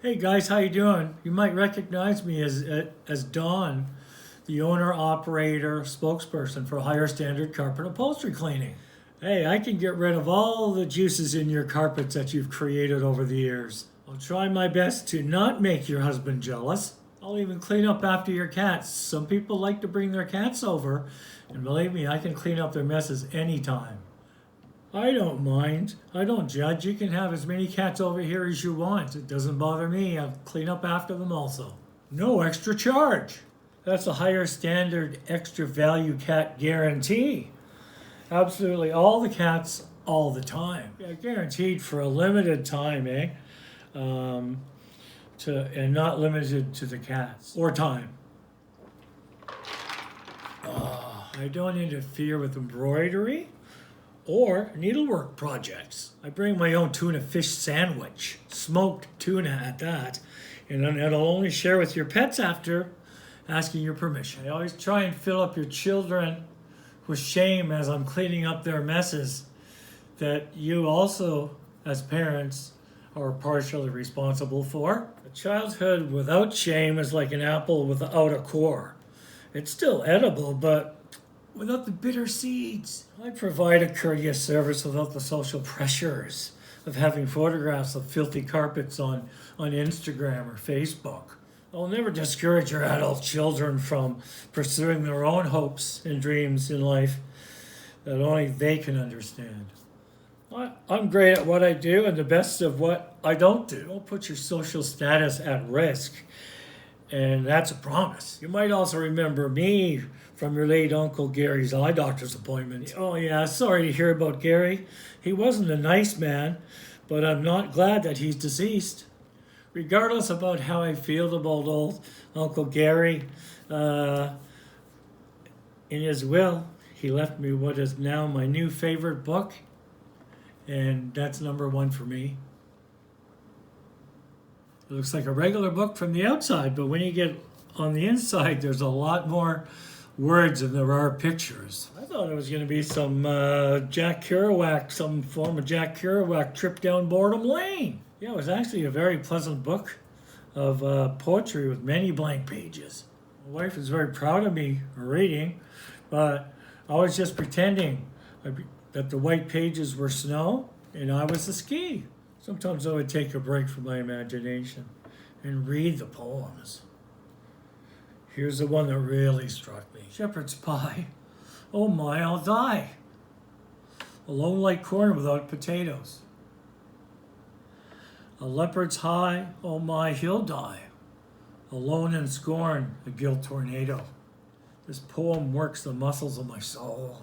Hey guys, how you doing? You might recognize me as Don, the owner, operator, spokesperson for Higher Standard Carpet Upholstery Cleaning. Hey, I can get rid of all the juices in your carpets that you've created over the years. I'll try my best to not make your husband jealous. I'll even clean up after your cats. Some people like to bring their cats over, and believe me, I can clean up their messes anytime. I don't mind. I don't judge. You can have as many cats over here as you want. It doesn't bother me. I'll clean up after them also. No extra charge. That's a Higher Standard extra value cat guarantee. Absolutely all the cats all the time. Yeah, guaranteed for a limited time, eh? Um, and not limited to the cats or time. I don't interfere with embroidery or needlework projects. I bring my own tuna fish sandwich, smoked tuna at that, and I'll only share with your pets after asking your permission. I always try and fill up your children with shame as I'm cleaning up their messes that you also, as parents, are partially responsible for. A childhood without shame is like an apple without a core. It's still edible, but without the bitter seeds. I provide a courteous service without the social pressures of having photographs of filthy carpets on Instagram or Facebook. I'll never discourage your adult children from pursuing their own hopes and dreams in life that only they can understand. I'm great at what I do and the best of what I don't do. Don't put your social status at risk, and that's a promise. You might also remember me from your late Uncle Gary's eye doctor's appointment. Oh yeah, sorry to hear about Gary. He wasn't a nice man, but I'm not glad that he's deceased. Regardless about how I feel about old Uncle Gary, in his will, he left me what is now my new favorite book, and that's number one for me. It looks like a regular book from the outside, but when you get on the inside, there's a lot more words than there are pictures. I thought it was going to be some Jack Kerouac, some form of Jack Kerouac trip down Boredom Lane. Yeah, it was actually a very pleasant book of poetry with many blank pages. My wife is very proud of me reading, but I was just pretending that the white pages were snow and I was the ski. Sometimes I would take a break from my imagination and read the poems. Here's the one that really struck me. Shepherd's pie. Oh my, I'll die. Alone like corn without potatoes. A leopard's high. Oh my, he'll die. Alone in scorn, a guilt tornado. This poem works the muscles of my soul.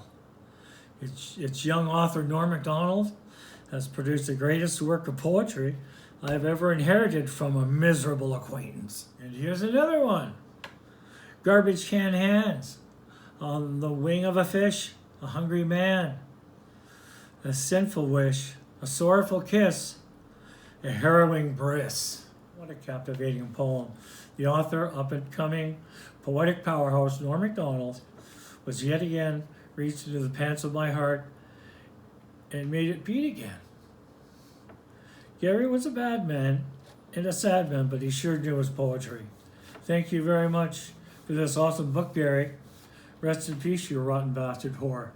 Its young author, Norm MacDonald, has produced the greatest work of poetry I've ever inherited from a miserable acquaintance. And here's another one. Garbage can hands. On the wing of a fish, a hungry man. A sinful wish, a sorrowful kiss, a harrowing bris. What a captivating poem. The author, up-and-coming poetic powerhouse Norm MacDonald, was yet again reached into the pants of my heart and made it beat again. Gary was a bad man and a sad man, but he sure knew his poetry. Thank you very much for this awesome book, Gary. Rest in peace, you rotten bastard whore.